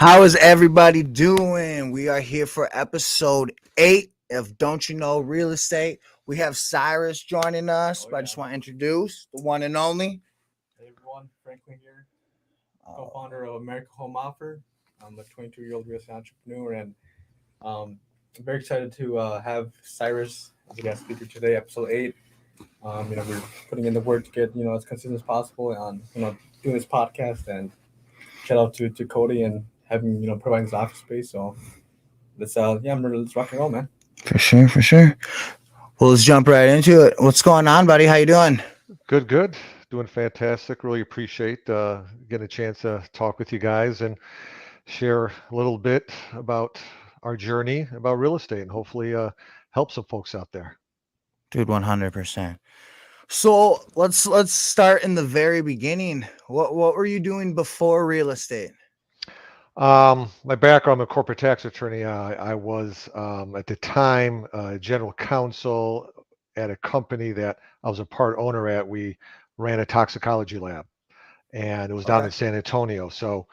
How is everybody doing? We are here for episode 8 of Don't You Know Real Estate. We have Cyrus joining us, but I just want to introduce the one and only. Hey everyone, Franklin here, co-founder of America Home Offer. I'm a 22-year-old real estate entrepreneur, and I'm very excited to have Cyrus as a guest speaker today, episode 8. We're putting in the work to get as consistent as possible on doing this podcast, and shout out to Cody and having providing his office space. So let's rock and roll, man. For sure, for sure. Well, let's jump right into it. What's going on, buddy? How you doing? Good. Doing fantastic. Really appreciate getting a chance to talk with you guys and share a little bit about our journey about real estate and hopefully help some folks out there. Dude, 100%. So let's start in the very beginning. What were you doing before real estate? My background, I'm a corporate tax attorney. I was at the time general counsel at a company that I was a part owner at. We ran a toxicology lab, and it was down in San Antonio. So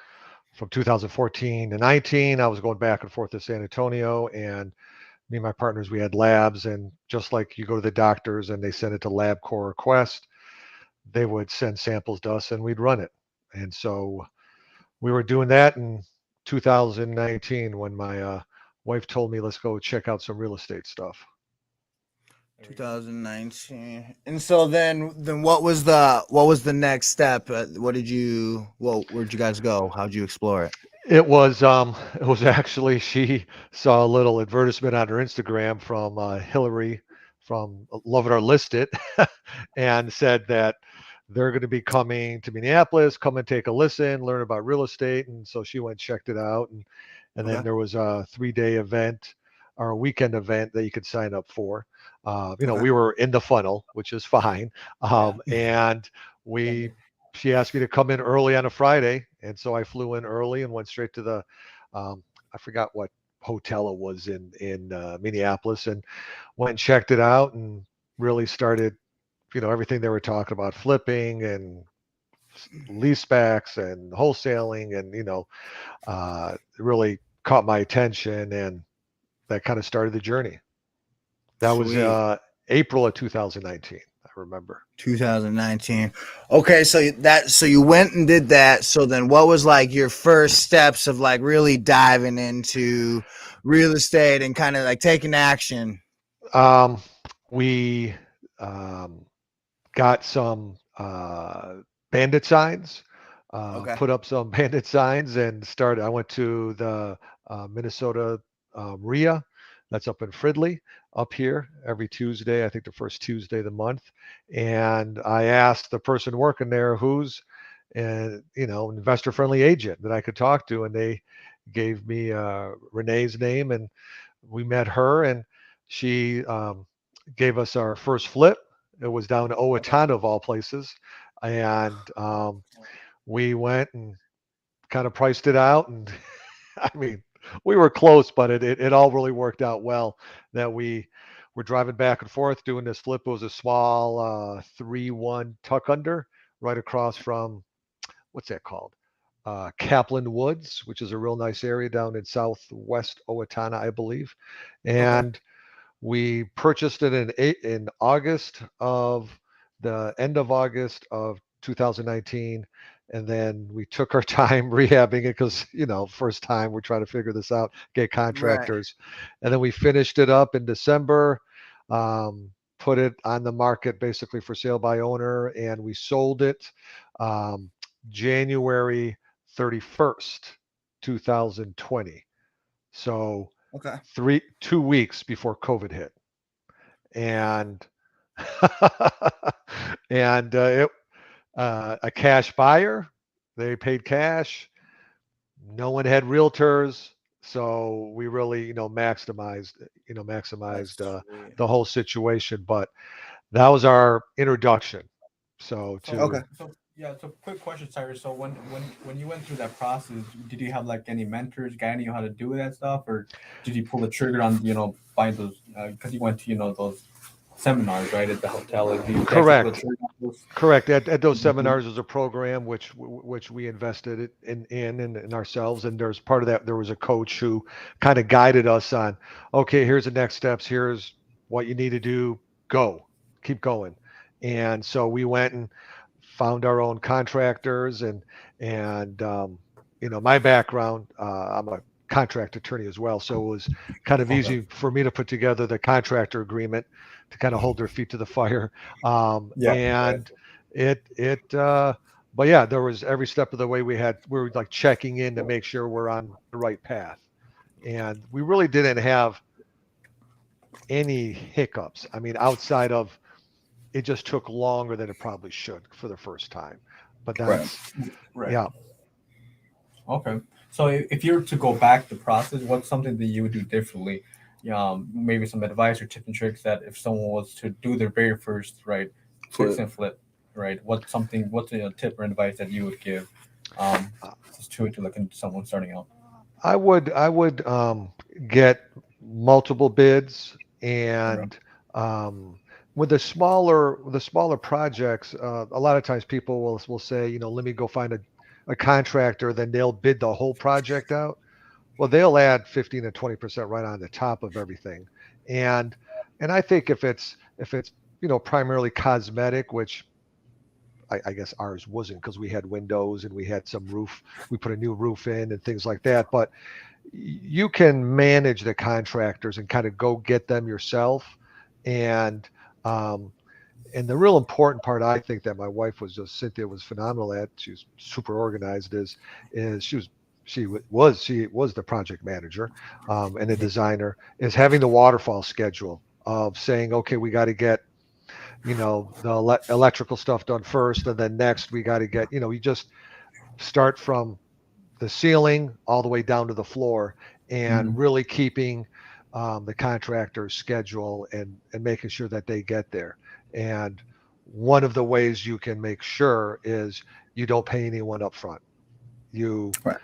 from 2014 to 19, I was going back and forth to San Antonio, and me and my partners, we had labs, and just like you go to the doctors and they send it to LabCorp request, they would send samples to us and we'd run it. And so we were doing that in 2019 when my wife told me, let's go check out some real estate stuff. 2019. And so then what was the next step? Where'd you guys go? How'd you explore it? It was actually, she saw a little advertisement on her Instagram from Hillary from Love It or List It and said that they're going to be coming to Minneapolis, come and take a listen, learn about real estate. And so she went, checked it out. And then there was a 3-day event or a weekend event that you could sign up for. We were in the funnel, which is fine. And she asked me to come in early on a Friday. And so I flew in early and went straight to the, I forgot what hotel it was in Minneapolis, and went and checked it out and really started, everything they were talking about, flipping and leasebacks and wholesaling, and, really caught my attention, and that kind of started the journey. That was April of 2019. I remember 2019. Okay, so you went and did that. So then what was like your first steps of like really diving into real estate and kind of like taking action? We got some bandit signs, put up some bandit signs and started. I went to the Minnesota RIA. That's up in Fridley, up here every Tuesday, I think the first Tuesday of the month. And I asked the person working there who's an investor-friendly agent that I could talk to, and they gave me Renee's name, and we met her, and she gave us our first flip. It was down to Owatonna of all places, and we went and kind of priced it out, and I mean, we were close, but it all really worked out well. That we were driving back and forth doing this flip. It was a small 3-1 tuck under right across from, what's that called? Kaplan Woods, which is a real nice area down in southwest Owatonna, I believe. And we purchased it in August of the end of August of 2019. And then we took our time rehabbing it because, first time we're trying to figure this out, get contractors. Right. And then we finished it up in December, put it on the market basically for sale by owner, and we sold it January 31st, 2020. So 2 weeks before COVID hit. And a cash buyer, they paid cash. No one had realtors, so we really, maximized the whole situation. But that was our introduction. So quick question, Cyrus. So when you went through that process, did you have like any mentors guiding you how to do that stuff, or did you pull the trigger on buying those because you went to those seminars, right, at the hotel. Correct. Correct. At those Mm-hmm. seminars, there's a program which we invested in ourselves, and there's part of that. There was a coach who kind of guided us on, okay, here's the next steps. Here's what you need to do. Go, keep going. And so we went and found our own contractors, and my background, I'm a contract attorney as well, so it was kind of easy for me to put together the contractor agreement to kind of hold their feet to the fire. Yeah. And but yeah, there was every step of the way we were like checking in to make sure we're on the right path. And we really didn't have any hiccups. I mean, outside of it just took longer than it probably should for the first time. But that's Right. yeah. Okay. So if you were to go back the process, what's something that you would do differently? Maybe some advice or tips and tricks that if someone was to do their very first, right, fix and flip, right? What's a tip or advice that you would give just to look into someone starting out? I would get multiple bids, Okay. and with the smaller projects, a lot of times people will say, let me go find a contractor, then they'll bid the whole project out. Well, they'll add 15 to 20% right on the top of everything. And I think if it's primarily cosmetic, which I guess ours wasn't, because we had windows and we had some roof, we put a new roof in and things like that. But you can manage the contractors and kind of go get them yourself. And um, and the real important part, I think, that my wife Cynthia was phenomenal at. She's super organized. Is she was the project manager and the designer. Is having the waterfall schedule of saying, okay, we got to get the electrical stuff done first, and then next we got to get you just start from the ceiling all the way down to the floor, and really keeping the contractor's schedule and making sure that they get there. And one of the ways you can make sure is you don't pay anyone up front. You Right.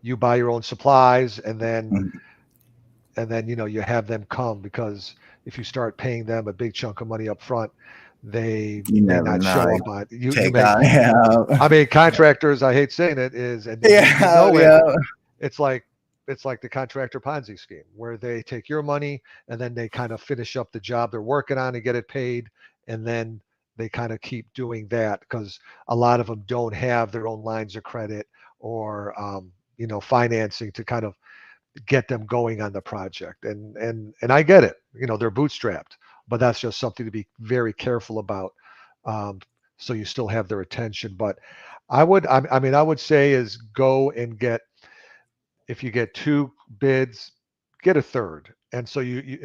you buy your own supplies, and then Mhm. you have them come, because if you start paying them a big chunk of money up front, they You may never not know. show You up on you. take on, yeah, I mean, contractors, I hate saying it, is, and yeah, it, yeah. it's like the contractor Ponzi scheme, where they take your money and then they kind of finish up the job they're working on and get it paid, and then they kind of keep doing that, because a lot of them don't have their own lines of credit or financing to kind of get them going on the project. And I get it, they're bootstrapped, but that's just something to be very careful about, um, so you still have their attention. But I would say is go and get, if you get two bids, get a third. And so you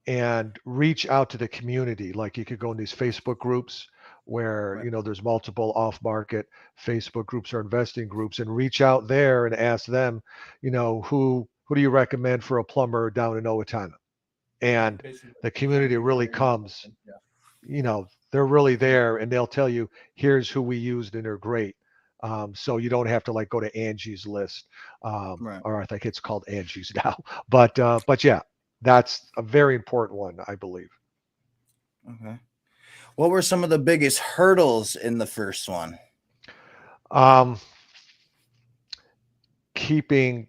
and reach out to the community. Like, you could go in these Facebook groups where Right. there's multiple off market Facebook groups or investing groups, and reach out there and ask them, who do you recommend for a plumber down in Owatonna? And Basically, the find community people really that are comes, interested. they're really there, and they'll tell you, here's who we used and they're great. So you don't have to like go to Angie's List, Right. or I think it's called Angie's now. But yeah, that's a very important one, I believe. Okay. What were some of the biggest hurdles in the first one? Um, Keeping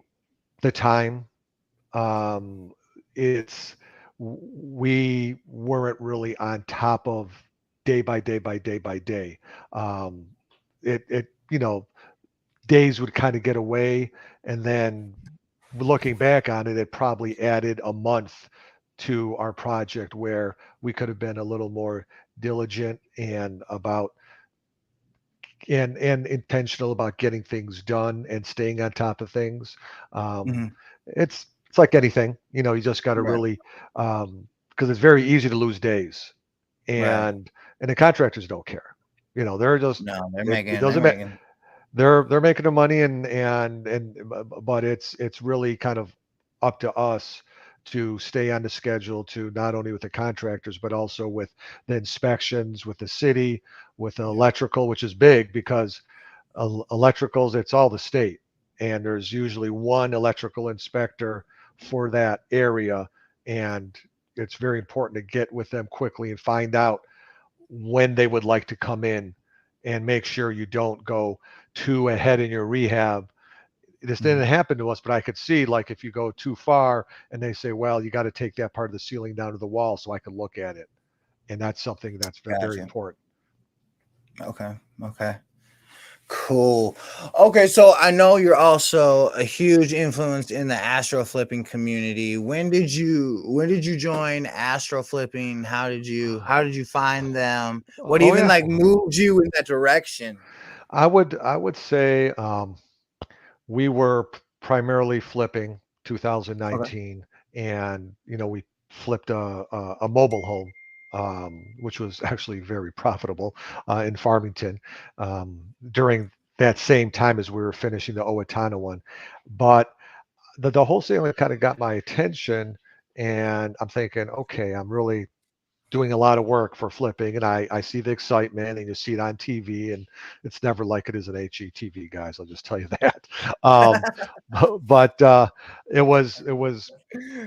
the time. It's We weren't really on top of day by day by day by day. Um, it days would kind of get away, and then looking back on it, it probably added a month to our project, where we could have been a little more diligent and intentional about getting things done and staying on top of things. Um, Mhm. it's like anything, you just got to Right. really, because it's very easy to lose days, Right. and the contractors don't care. They're just, No, it they're doesn't matter. making. They're making their money, but it's really kind of up to us to stay on the schedule, to not only with the contractors but also with the inspections, with the city, with the electrical, which is big, because electricals, it's all the state, and there's usually one electrical inspector for that area. And it's very important to get with them quickly and find out when they would like to come in, and make sure you don't go too ahead in your rehab. This Mhm. didn't happen to us, but I could see, like, if you go too far and they say, well, you got to take that part of the ceiling down to the wall so I can look at it. And that's something that's very, very Gotcha. important. Okay. Okay. Cool. Okay, so I know you're also a huge influence in the astro flipping community. When did you join astro flipping? How did you find them? What Oh even yeah, like moved you in that direction? I would say we were primarily flipping Okay. 2019, and we flipped a mobile home, which was actually very profitable in Farmington during that same time as we were finishing the Owatonna one. But the wholesaling kind of got my attention, and I'm thinking, okay, I'm really doing a lot of work for flipping, and I see the excitement and you see it on TV, and it's never like it is an HETV, guys. I'll just tell you that. Um, but it was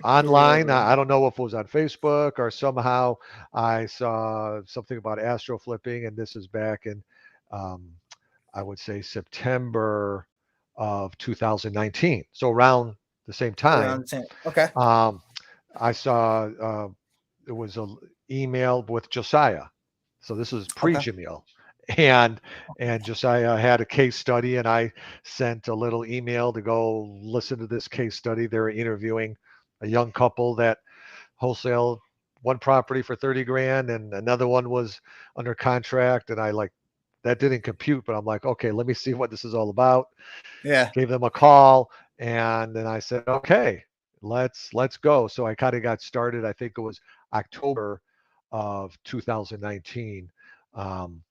online. I don't know if it was on Facebook or somehow I saw something about astro flipping, and this is back in um, I would say September of 2019. So around the same Around time, the same. Okay. um, I saw it was a email with Josiah. So this is Okay. pre-Jamil. And Josiah had a case study, and I sent a little email to go listen to this case study. They were interviewing a young couple that wholesale one property for 30 grand, and another one was under contract. And I like that didn't compute, but I'm like, okay, let me see what this is all about. Yeah. Gave them a call, and then I said, okay, let's go. So I kind of got started. I think it was October of 2019, um,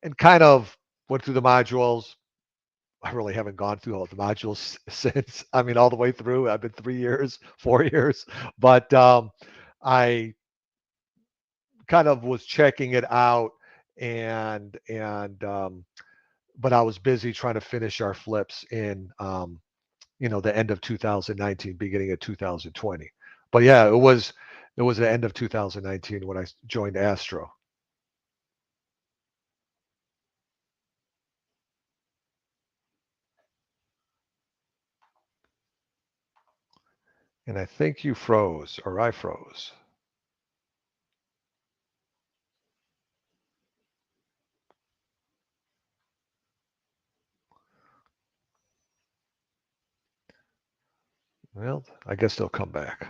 and kind of went through the modules. I really haven't gone through all the modules since. I mean, all the way through. I've been 3 years, 4 years, but I kind of was checking it out, and but I was busy trying to finish our flips in the end of 2019, beginning of 2020. But yeah, it was the end of 2019 when I joined Astro. And I think you froze, or I froze. Well, I guess they'll come back.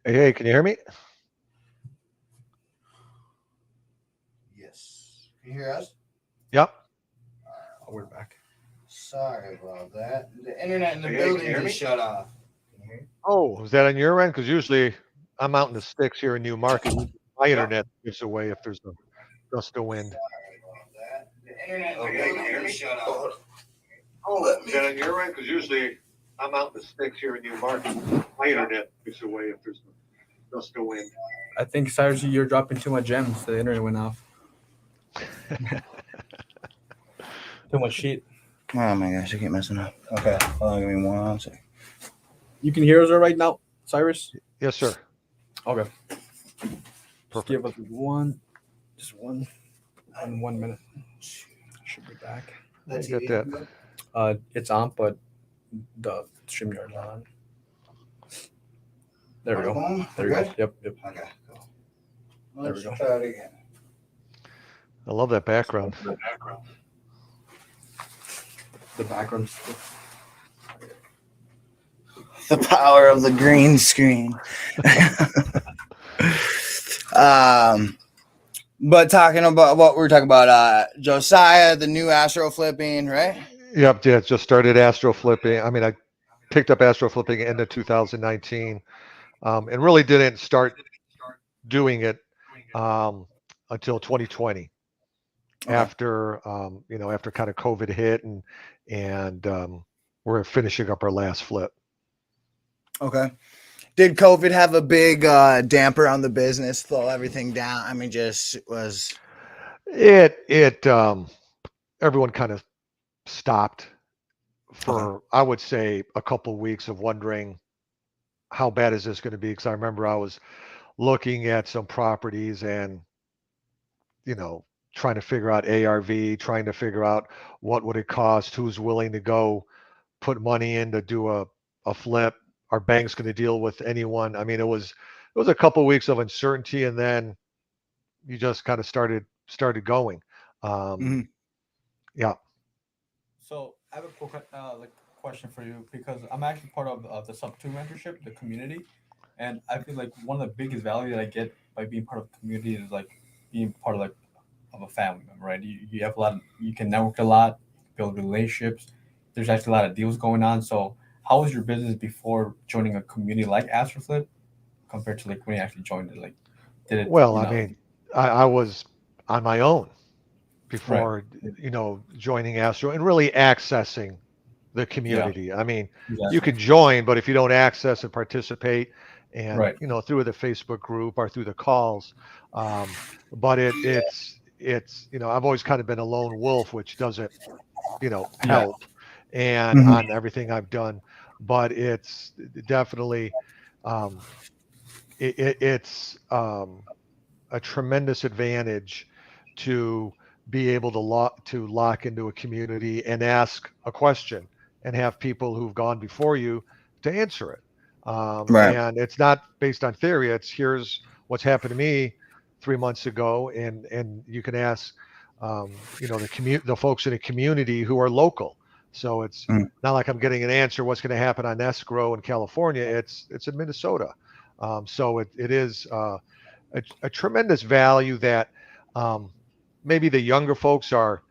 Hey, can you hear me? Yes. Can you hear us? Yep. Oh, we're back. Sorry about that. The internet in the building just shut off. Oh, was that on your end? Because usually I'm out in the sticks here in New Market. My internet gives away if there's a gust of wind. Sorry about that. The internet in the building just shut off. Oh, is that on your end? Because usually I'm out in the sticks here in New Market. My internet gives away if there's a gust of wind. I think Cyrus, you're dropping too much gems. The internet went off. Too much shit. Oh my gosh, I keep messing up. Okay, hold on, give me 1 second. You can hear us right now, Cyrus? Yes, sir. Okay. Just Perfect. give us just one 1 minute. Should be back. I get that. It's on, but the StreamYard's not on. There we go. There we go. Yep. Okay, cool. There we go. Try it again. I love that background. The background. The power of the green screen. But talking about what we're talking about, Josiah, the new astro flipping, right? Yep, yeah, just started astro flipping. I mean, I picked up astro flipping end of 2019, and really didn't start doing it until 2020. Okay. After after kind of COVID hit and we're finishing up our last flip. Okay. Did COVID have a big damper on the business, slow everything down? I mean, just was it everyone kind of stopped for I would say a couple weeks of wondering how bad is this going to be, because I remember I was looking at some properties and trying to figure out ARV, trying to figure out what would it cost, who's willing to go put money in to do a flip. Are banks going to deal with anyone? I mean, it was a couple of weeks of uncertainty, and then you just kind of started going. Yeah. So I have a question for you, because I'm actually part of the sub two mentorship, the community, and I feel like one of the biggest value that I get by being part of the community is like being part of a family member, right? You have a lot, you can network a lot, build relationships. There's actually a lot of deals going on. So how was your business before joining a community like Astroflip compared to like when you actually joined it? Like, did it? Well, I mean, I was on my own before, right. joining Astro and really accessing the community. Yeah, I mean, you exactly. can join, but if you don't access and participate, and Right. through the Facebook group or through the calls, but it's I've always kind of been a lone wolf, which doesn't Yeah. help, and Mhm. on everything I've done, but it's definitely um, it's a tremendous advantage to be able to lock into a community and ask a question and have people who've gone before you to answer it. Right. And it's not based on theory. It's here's what's happened to me 3 months ago, and you can ask the folks in the community who are local. So it's Mm. not like I'm getting an answer what's going to happen on escrow in California. It's in Minnesota. So it is a tremendous value that maybe the younger folks are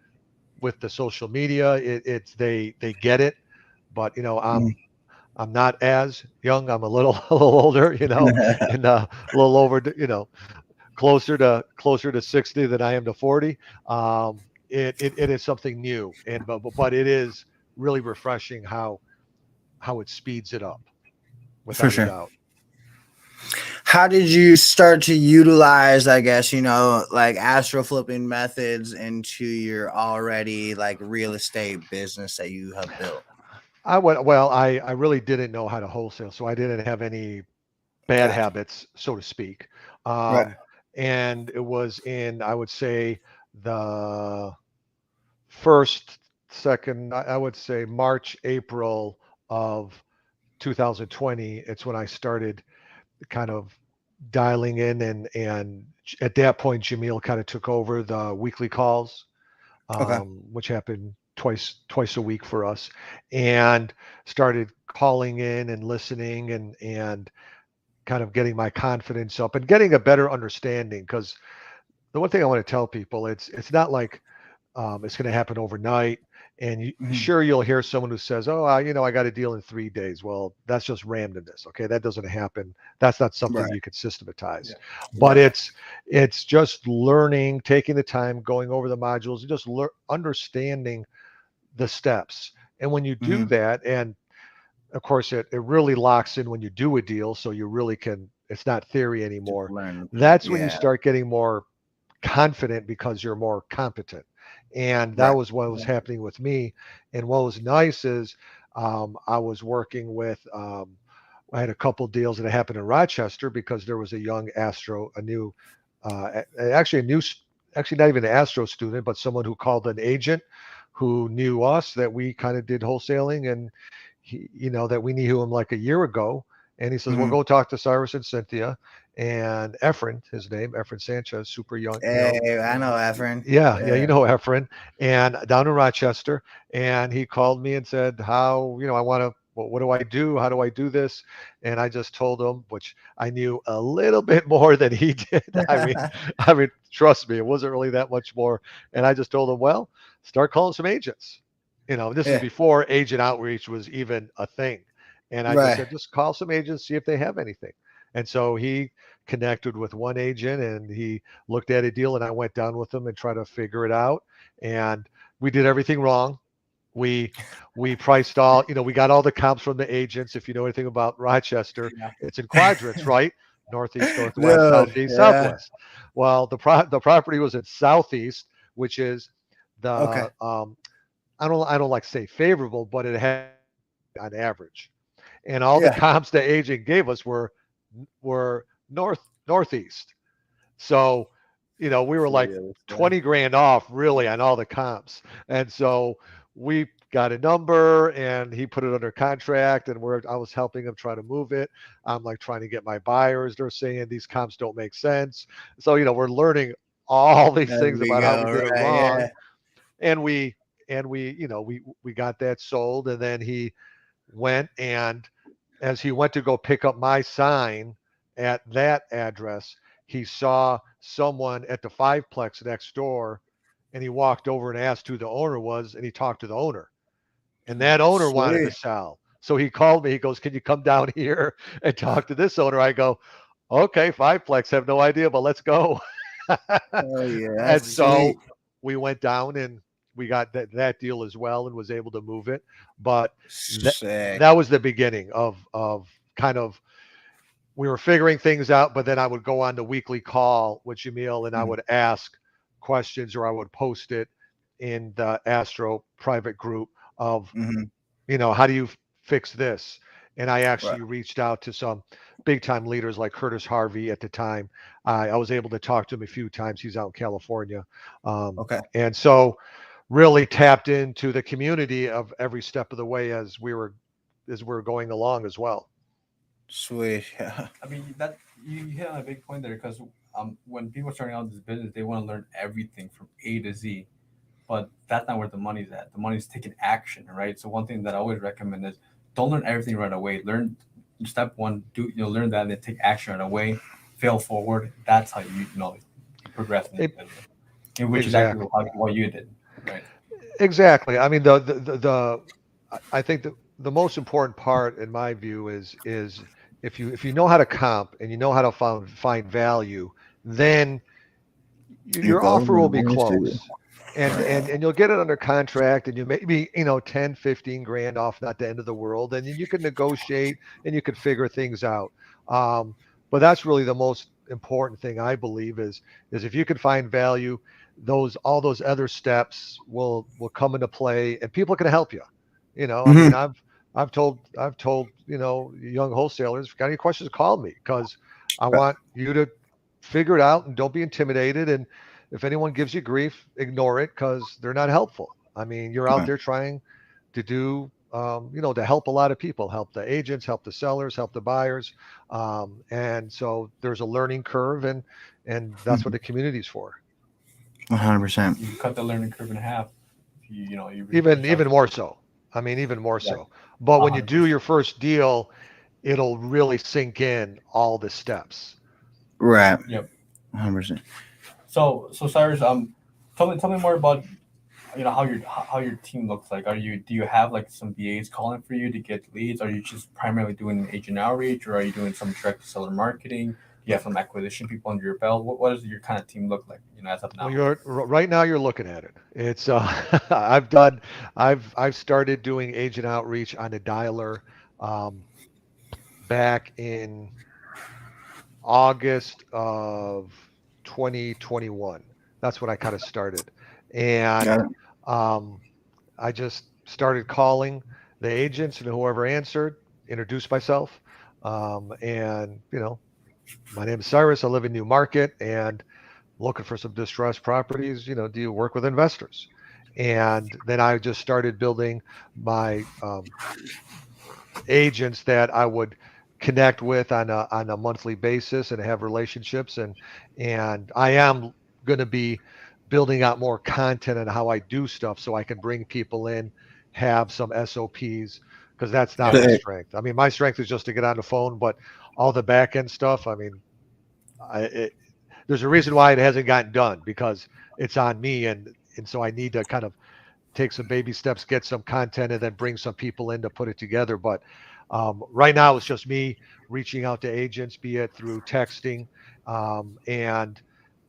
with the social media. It's they get it, but Mm. I'm not as young. I'm a little a little older, and a little over, closer to 60 than I am to 40. It is something new, and but it is really refreshing how it speeds it up, For without a sure. doubt. How did you start to utilize, I guess, like astro flipping methods into your already like real estate business that you have built? I really didn't know how to wholesale, so I didn't have any bad Gotcha. habits, so to speak. Right. And it was in, I would say, the first, second, I would say March, April of 2020. It's when I started kind of dialing in, and at that point, Jamil kind of took over the weekly calls, Okay. which happened twice a week for us, and started calling in and listening, and kind of getting my confidence up and getting a better understanding. Because the one thing I want to tell people, it's not like it's going to happen overnight. And sure, you'll hear someone who says, "Oh, I got a deal in 3 days." Well, that's just randomness. Okay, that doesn't happen. That's not something you could systematize. Yeah. But it's just learning, taking the time, going over the modules, and just understanding the steps. And when you do that, and of course, it really locks in when you do a deal, so you really can. It's not theory anymore. That's when you start getting more confident because you're more competent. And that was what was happening with me. And what was nice is I was working with, I had a couple deals that happened in Rochester because there was a young actually not even an Astro student, but someone who called an agent who knew us, that we kind of did wholesaling, and that we knew him like a year ago. And he says, "Well, go talk to Cyrus and Cynthia and Efren," his name, Efren Sanchez, super young. Hey, I know Efren. Yeah, you know Efren, and down in Rochester. And he called me and said, "How, I want to, what do I do? How do I do this?" And I just told him, which I knew a little bit more than he did. I mean, trust me, it wasn't really that much more. And I just told him, "Well, start calling some agents." This is before agent outreach was even a thing. And I just said, just call some agents, see if they have anything. And so he connected with one agent, and he looked at a deal, and I went down with him and tried to figure it out. And we did everything wrong. We priced all, we got all the comps from the agents. If you know anything about Rochester, it's in quadrants, right? Northeast, northwest, southeast, southwest. Well, the property was in southeast, which is the I don't like to say favorable, but it had on average. And all the comps the agent gave us were northeast. So, we were like 20 grand off really on all the comps. And so we got a number, and he put it under contract, and I was helping him try to move it. I'm like trying to get my buyers. They're saying these comps don't make sense. So, we're learning all these things about how we did it wrong. Yeah. And we got that sold. And then he went, and as he went to go pick up my sign at that address, he saw someone at the fiveplex next door, and he walked over and asked who the owner was, and he talked to the owner, and that owner wanted to sell. So he called me. He goes, "Can you come down here and talk to this owner?" I go, "Okay, fiveplex, have no idea, but let's go." And so we went down, and we got that deal as well, and was able to move it. But that was the beginning of kind of, we were figuring things out. But then I would go on the weekly call with Jamil, and I would ask questions, or I would post it in the Astro private group of, how do you fix this? And I actually reached out to some big time leaders like Curtis Harvey at the time. I was able to talk to him a few times. He's out in California. And so really tapped into the community of every step of the way as we were going along as well. Sweet. Yeah. I mean, that you hit on a big point there, because when people are starting out this business, they want to learn everything from A to Z, but that's not where the money's at. The money's taking action, right? So one thing that I always recommend is don't learn everything right away. Learn step one, learn that, and then take action right away. Fail forward. That's how you progress. Which is exactly what you did. Right. Exactly. I mean, I think the most important part, in my view, is if you know how to comp and you know how to find value, then your offer will be close, and you'll get it under contract, and you maybe 10, 15 grand off, not the end of the world, and you can negotiate and you can figure things out. But that's really the most important thing, I believe, is if you can find value, all those other steps will come into play, and people can help you. I mean, I've told young wholesalers, got any questions, call me, because I want you to figure it out, and don't be intimidated. And if anyone gives you grief, ignore it, because they're not helpful. I mean, you're out there trying to do to help a lot of people, help the agents, help the sellers, help the buyers. And so there's a learning curve, and that's what the community's for. 100%. You cut the learning curve in half. Even more so. I mean, even more so. But when you do your first deal, it'll really sink in all the steps. Right. Yep. 100%. So Cyrus, tell me more about how your team looks like. Do you have like some VAs calling for you to get leads? Are you just primarily doing agent outreach, or are you doing some direct seller marketing? Do you have some acquisition people under your belt? What does your kind of team look like, as of Well, now? right now you're looking at it. It's I've started doing agent outreach on a dialer um, back in August of 2021. That's when I kind of started, Got and it. um, I just started calling the agents and whoever answered, introduced myself, and my name is Cyrus. I live in New Market and looking for some distressed properties. Do you work with investors? And then I just started building my agents that I would connect with on a monthly basis and have relationships. And I am going to be building out more content on how I do stuff so I can bring people in, have some SOPs, because that's not Yeah. my So, strength. I mean, my strength is just to get on the phone, but all the back end stuff, I mean, there's a reason why it hasn't gotten done because it's on me, and so I need to kind of take some baby steps, get some content, and then bring some people in to put it together. But right now, it's just me reaching out to agents, be it through texting um, and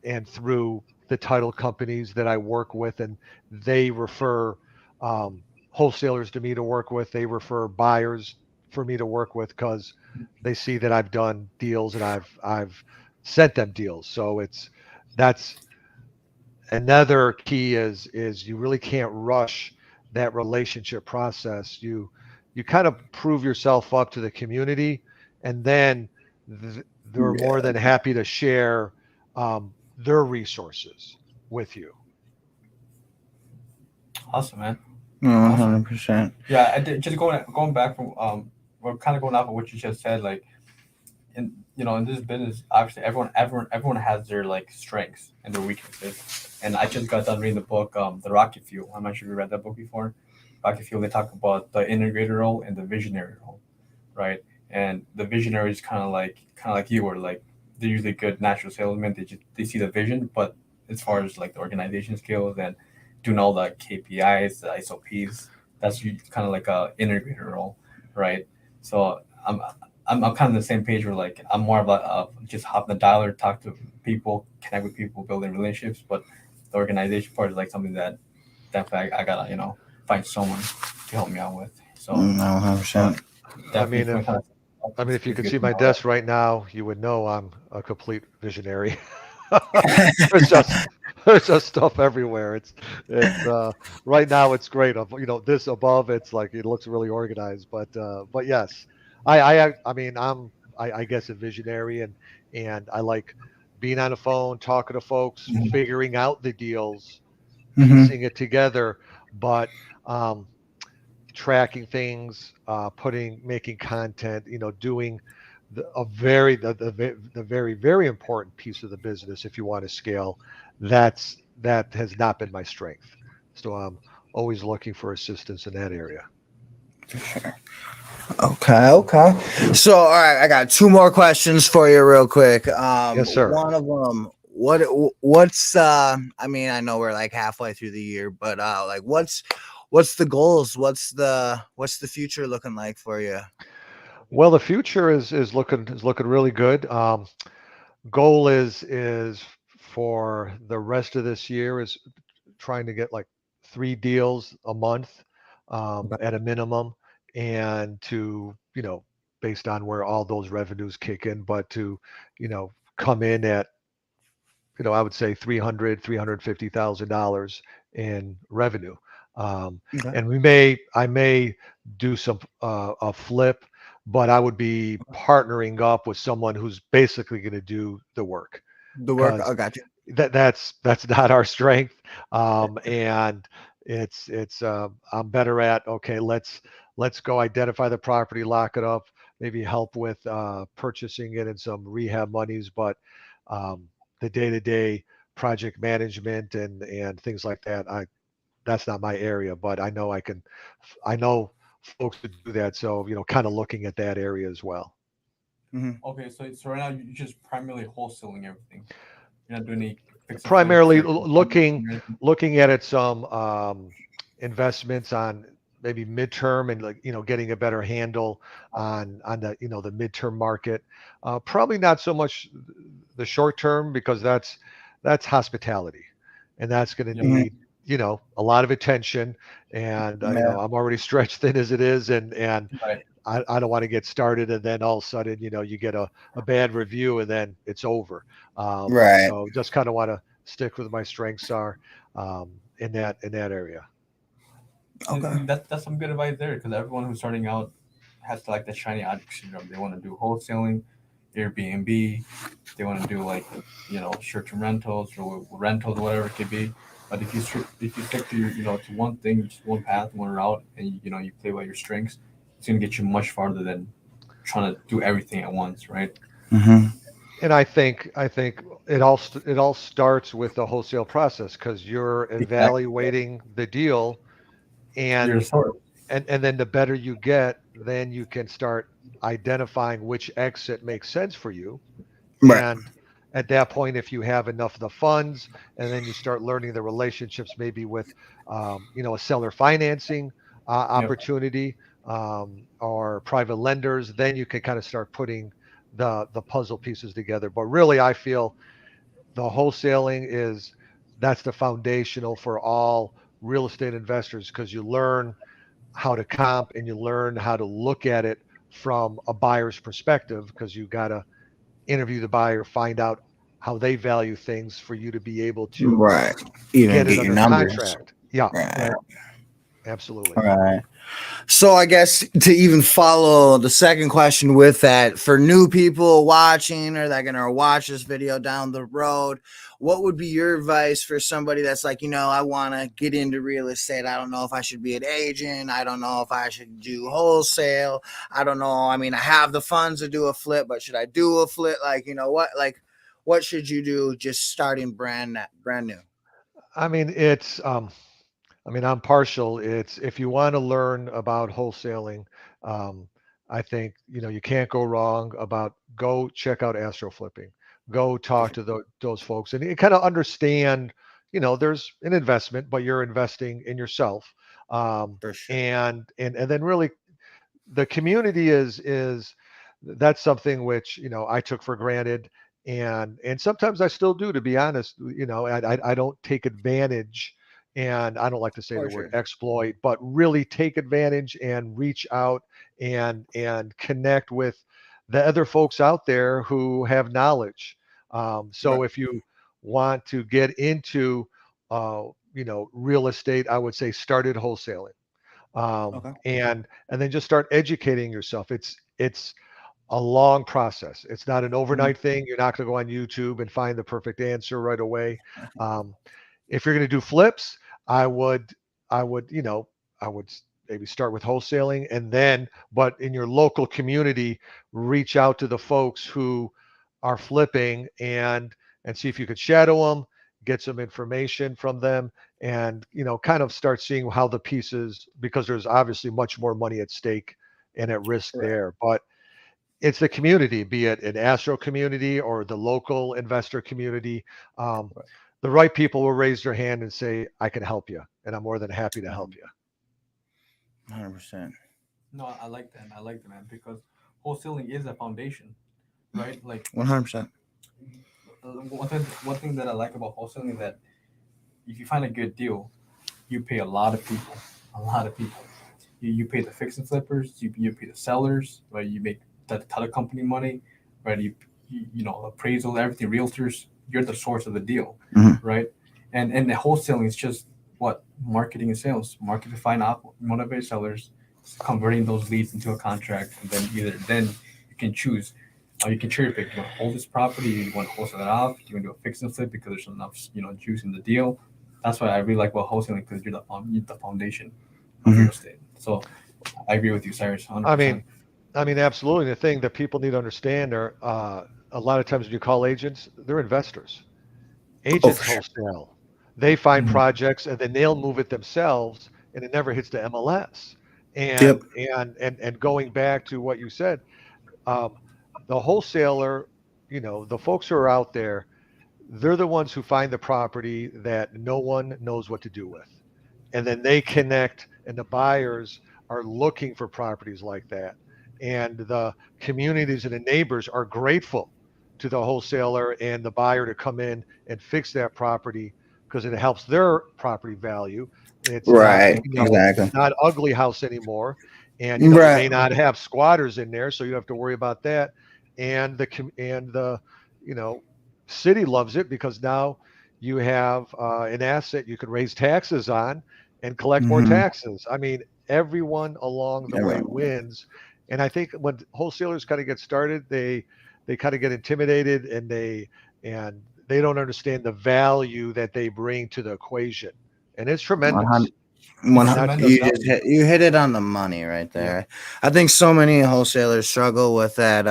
and through the title companies that I work with, and they refer um, wholesalers to me to work with. They refer buyers for me to work with because they see that I've done deals and I've sent them deals. So that's another key is you really can't rush that relationship process. You kind of prove yourself up to the community, and then they're more yeah. than happy to share their resources with you. Awesome, man. Awesome. 100%. Yeah, just going back from we're kind of going off of what you just said. Like in this business, obviously everyone has their like strengths and their weaknesses. And I just got done reading the book, The Rocket Fuel. I'm not sure if you read that book before. Rocket Fuel. They talk about the integrator role and the visionary role, right? And the visionary is kind of like you, or like they're usually good natural salesmen. They see the vision, but as far as like the organization skills and doing all the KPIs, the SOPs, that's kind of like a integrator role, right? So I'm kind of the same page where like I'm more of just hop the dialer, talk to people, connect with people, building relationships. But the organization part is like something that definitely I gotta find someone to help me out with. So No, uh, 100%. I definitely mean, it's kind of I mean, if you it's could good see to my know that. desk right now, you would know I'm a complete visionary. there's just there's just stuff everywhere. It's right now it's great. This above it's like it looks really organized, but yes, I mean I guess a visionary and I like being on the phone, talking to folks, figuring out the deals, Mm-hmm. piecing it together, but um, tracking things, making content, doing the very very important piece of the business. If you want to scale, that has not been my strength. So I'm always looking for assistance in that area. Okay, okay. So, all right, I got two more questions for you, real quick. Yes, sir. One of them, what's I mean, I know we're like halfway through the year, but like, what's the goals? What's the future looking like for you? Well, the future is looking really good. Goal is for the rest of this year is trying to get like 3 deals a month at a minimum, and to based on where all those revenues kick in, but to come in at I would say 350,000 in revenue. Um, Okay. and I may do some a flip, but I would be partnering up with someone who's basically going to do the work The work. because I got you. that's not our strength. And it's I'm better at, okay, let's go identify the property, lock it up, maybe help with purchasing it and some rehab monies, but um, the day-to-day project management and things like that, I that's not my area, but I know folks to do that. So, kind of looking at that area as well. Okay, so right now you're just primarily wholesaling everything. You're not doing any fix and flips Primarily or looking or anything. looking at it some investments on maybe midterm and like getting a better handle on the the midterm market. Probably not so much the short term because that's hospitality, and that's going to Yep. need a lot of attention. And Yeah. I'm already stretched thin as it is, and Right. I don't want to get started and then all of a sudden, you get a bad review and then it's over. Right. So just kind of want to stick with my strengths are in that area. Okay. And that's some good advice there because everyone who's starting out has to like the shiny object syndrome. They want to do wholesaling, Airbnb. They want to do like short-term rentals or rentals, whatever it could be. But if you stick to your to one thing, just one path, one route, and you play by your strengths, it's gonna get you much farther than trying to do everything at once, right? And I think it all starts with the wholesale process because you're Exactly. evaluating the deal, You're a and sort. and then the better you get, then you can start identifying which exit makes sense for you. Right. And at that point, if you have enough of the funds, and then you start learning the relationships, maybe with, a seller financing Yep. opportunity, or private lenders, then you can kind of start putting the puzzle pieces together. But really, I feel the wholesaling that's the foundational for all real estate investors because you learn how to comp and you learn how to look at it from a buyer's perspective because you got to interview the buyer, find out how they value things for you to be able to Right. Even get it get your under numbers. contract. Yeah, Right. Right. absolutely. Right. So I guess to even follow the second question with that, for new people watching or that are gonna watch this video down the road, what would be your advice for somebody that's like, I want to get into real estate. I don't know if I should be an agent. I don't know if I should do wholesale. I don't know. I mean, I have the funds to do a flip, but should I do a flip? Like, what? Like, what should you do just starting brand new? I mean, I'm partial. It's if you want to learn about wholesaling, um, I think you can't go wrong about go check out astro flipping. Go talk to those folks and you kind of understand. There's an investment, but you're investing in yourself, For sure. and then really the community is that's something which I took for granted, and sometimes I still do, to be honest. I don't take advantage, and I don't like to say the For word sure. exploit, but really take advantage and reach out and connect with the other folks out there who have knowledge. Right. So if you want to get into real estate, I would say started wholesaling, Okay. and then just start educating yourself. It's a long process. It's not an Mhm. overnight thing. You're not going to go on YouTube and find the perfect answer right away. Um, if you're going to do flips, I would I would I would maybe start with wholesaling, and then but in your local community, reach out to the folks who are flipping and see if you could shadow them, get some information from them, and kind of start seeing how the pieces, because there's obviously much more money at stake and at risk Right. there. But it's the community, be it an astro community or the local investor community. Um, Right. the right people will raise their hand and say, I can help you. And I'm more than happy to help you. 100%. No, I like that. I like that, man, because wholesaling is a foundation, right? Like 100%. one thing that I like about wholesaling is that if you find a good deal, you pay a lot of people, a lot of people. You pay the fix and flippers, you pay the sellers, right? You make the title company money, right? Appraisal, everything, realtors. You're the source of the deal, Mhm. right? And the wholesaling is just what marketing and sales, market to find out motivate sellers, converting those leads into a contract, and then you can choose. You can cherry pick. You want to hold this property, you want to wholesale it off, you want to do a fix and flip because there's enough juice in the deal. That's why I really like about wholesaling because you're the foundation of Mhm. real estate. So I agree with you, Cyrus, I 100%. mean, absolutely. The thing that people need to understand are a lot of times when you call agents, they're investors. Oh, for Agents sure. wholesale. They find Mhm. projects and then they'll move it themselves and it never hits the MLS. And and going back to what you said, um, the wholesaler, the folks who are out there, they're the ones who find the property that no one knows what to do with. And then they connect, and the buyers are looking for properties like that. And the communities and the neighbors are grateful to the wholesaler and the buyer to come in and fix that property because it helps their property value. It's not, Right. Exactly. not ugly house anymore. And you Right. may not have squatters in there, so you have to worry about that. And the you know city loves it because now you have an asset you can raise taxes on and collect more Mm-hmm. taxes. I mean, everyone along the way wins. And I think when wholesalers kind of get started, they kind of get intimidated, and they don't understand the value that they bring to the equation, and it's tremendous. And that's the You hit it on the money right there. yeah, I think so many wholesalers struggle with that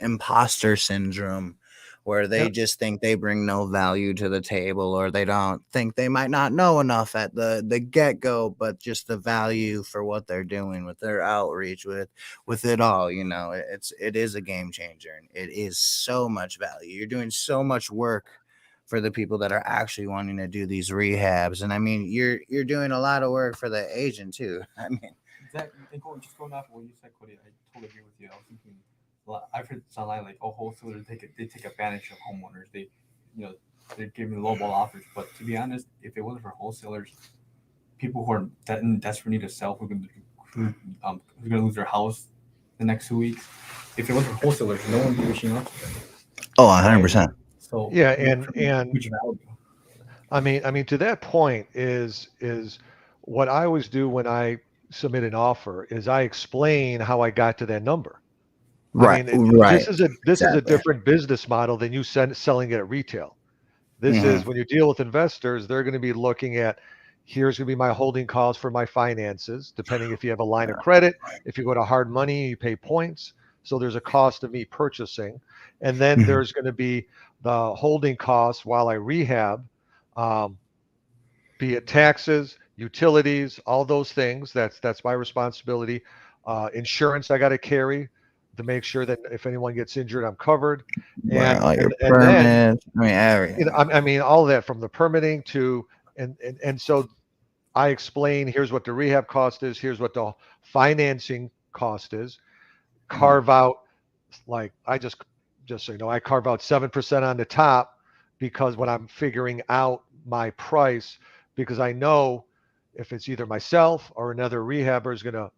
imposter syndrome, where they yeah, just think they bring no value to the table, or they don't think they might not know enough at the get go, but just the value for what they're doing with their outreach, with it all. It is a game changer, and it is so much value. You're doing so much work for the people that are actually wanting to do these rehabs. And I mean, you're doing a lot of work for the agent too. I mean, exactly. And just going off of what you said, Cody, I totally agree with you. I was thinking, I've heard this online, like, oh, wholesalers they take advantage of homeowners. They're giving lowball offers. But to be honest, if it wasn't for wholesalers, people who are in desperate need to sell, who's going to lose their house the next 2 weeks, if it wasn't for wholesalers, no one would be reaching out to them, oh, right? 100%. So yeah, they and huge value. I mean, to that point is what I always do when I submit an offer is I explain how I got to that number. I Right. mean, Right. this is a Exactly. different business model than you selling it at retail. This Hmm. is when you deal with investors, they're going to be looking at here's going to be my holding costs for my finances, depending if you have a line of credit. If you go to hard money, you pay points. So there's a cost of me purchasing. And then Hmm. there's going to be the holding costs while I rehab, um, be it taxes, utilities, all those things. That's my responsibility. Insurance I got to carry to make sure that if anyone gets injured, I'm covered. Right. And All your and then permits. I mean, everything. I mean all of that from the permitting to and so I explain here's what the rehab cost is, here's what the financing cost is. Mhm. Carve out like I just so you know, I carve out 7% on the top because when I'm figuring out my price, because I know if it's either myself or another rehabber is gonna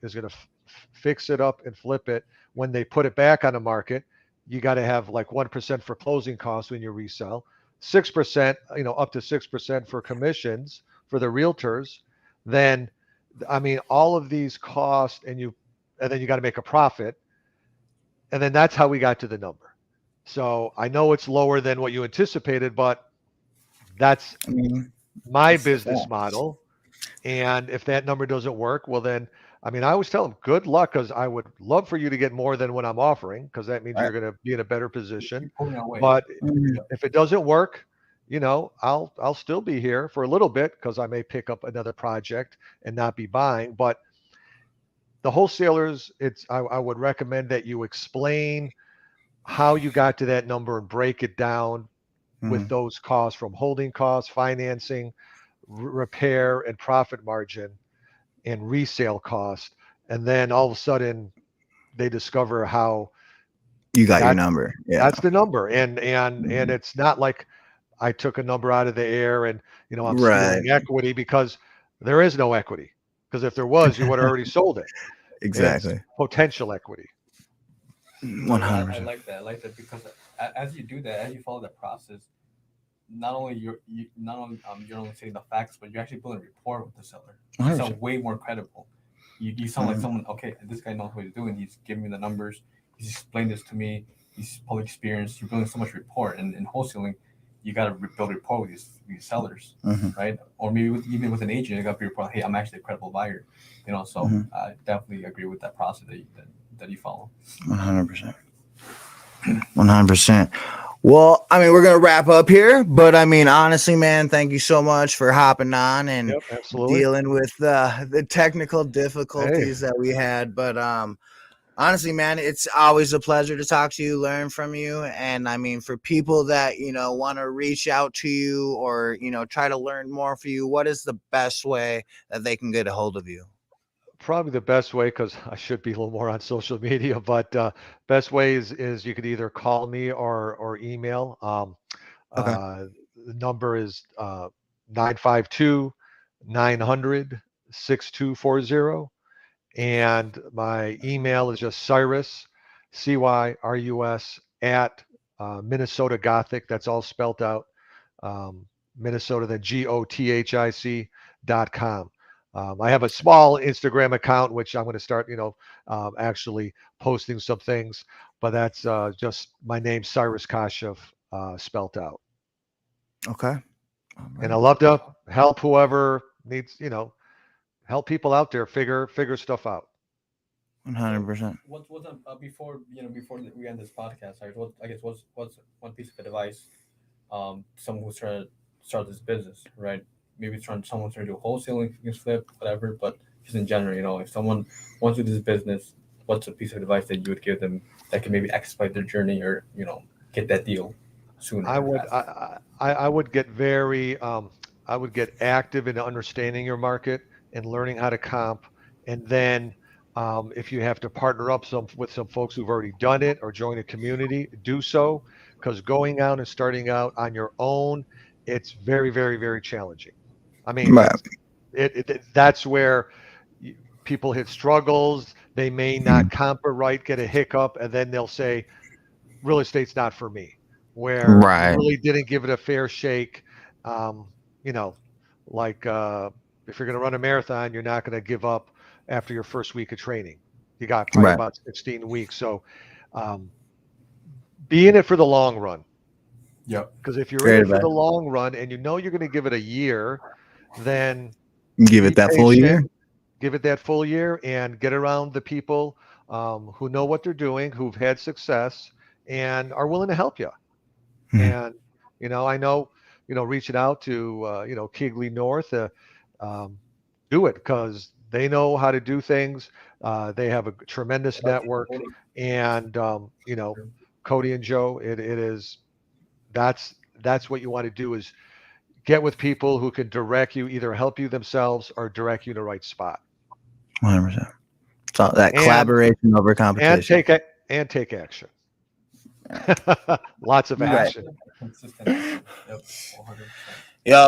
fix it up and flip it when they put it back on the market, you got to have like 1% for closing costs when you resell, 6%, up to 6% for commissions for the realtors. Then, I mean, all of these costs, and then you got to make a profit, and then that's how we got to the number. So I know it's lower than what you anticipated, but that's I mean, my it's the business facts. model. And if that number doesn't work, well, then, I mean, I always tell them good luck because I would love for you to get more than what I'm offering because that means Right. you're going to be in a better position. You're pulling away. But Mhm. Yep. if it doesn't work, I'll still be here for a little bit because I may pick up another project and not be buying. But the wholesalers, I would recommend that you explain how you got to that number and break it down with Mhm. those costs from holding costs, financing, repair and profit margin and resale cost. And then all of a sudden they discover how You got your that number. Yeah. that's the number. And Mhm. it's not like I took a number out of the air and I'm Right. stealing equity because there is no equity. Because if there was, you would have already sold it. It's Exactly. potential equity. No, yeah, I 100%. like that. I like that because as you do that, as you follow that process, not only you're only saying the facts, but you're actually building rapport with the seller. You sound 100%. way more credible. You sound like Mhm. someone. Okay, this guy knows what he's doing. He's giving me the numbers. He's explained this to me. He's probably experienced. You're building so much rapport, and in wholesaling, you got to build rapport with these sellers, Mhm. right? Or maybe even with an agent, you got to be rapport. Hey, I'm actually a credible buyer. So Mhm. I definitely agree with that process that you follow. 100%. 100%. Well, I mean, we're gonna wrap up here, but I mean, honestly, man, thank you so much for hopping on and Yep, absolutely. dealing with the technical Hey, difficulties that we had. But honestly, man, it's always a pleasure to talk to you, learn from you, and I mean, for people that want to reach out to you or try to learn more for you, what is the best way that they can get a hold of you? probably the best way, because I should be a little more on social media, but best way is you could either call me or email. Okay. The number is 952 and my email is just Cyrus, Cyrus at Minnesota Gothic. That's all spelled out. Minnesota, then GOTHIC.com. I have a small Instagram account, which I'm going to start, actually posting some things, but that's just my name, Cyrus Kashef, spelt out. Okay. All And right. I love to help whoever needs, help people out there figure stuff out. 100%. What's before we end this podcast? Right, what's one piece of advice someone who's trying to start this business, right? Maybe someone's trying to do wholesaling, flip, whatever. But just in general, if someone wants to do this business, what's a piece of advice that you would give them that can maybe expedite their journey or get that deal sooner I or would faster? I would get very I would get active in understanding your market and learning how to comp, and then if you have to partner up with some folks who've already done it or join a community, do so, because going out and starting out on your own, it's very, very, very challenging. I mean, Right. that's where people hit struggles. They may not Mhm. comp it right, get a hiccup, and then they'll say, real estate's not for me, where you Right. really didn't give it a fair shake. Um, you know, like if you're going to run a marathon, you're not going to give up after your first week of training. You got probably Right. about 16 weeks. So um, be in it for the long run. Yep. Because if you're in Great it for the advice. long run and you're going to give it a year, then Give it be that full patient, year. give it that full year, and get around the people who know what they're doing, who've had success, and are willing to help you. Mhm. And I know, reaching out to Keighley North, um, do it because they know how to do things. They have a tremendous network, and Cody and Joe, it is that's what you want to do, is get with people who can direct you, either help you themselves or direct you to the right spot. 100%. So that and collaboration over and competition. take action. Lots of Right. action. Consistent action. Yep. 100%. Yo,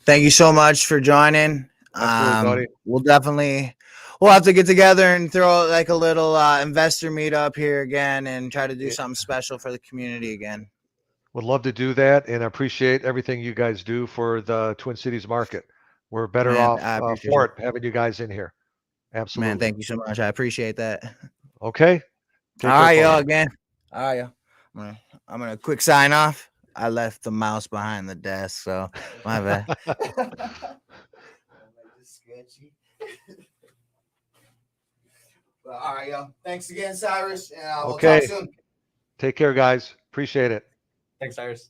thank you so much for joining. Absolutely, buddy. We'll have to get together and throw like a little investor meetup here again and try to do Yeah. something special for the community again. Would love to do that, and I appreciate everything you guys do for the Twin Cities market. We're better Man, off I appreciate for you. it, having you guys in here. Man, Absolutely. thank you so much. I appreciate that. Okay. All Take care, right, y'all, partner. again. All right, y'all. I'm gonna quick sign off. I left the mouse behind the desk, so my bad. But all right, y'all. Thanks again, Cyrus, and we'll talk Okay. soon. Take care, guys. Appreciate it. Thanks, Cyrus.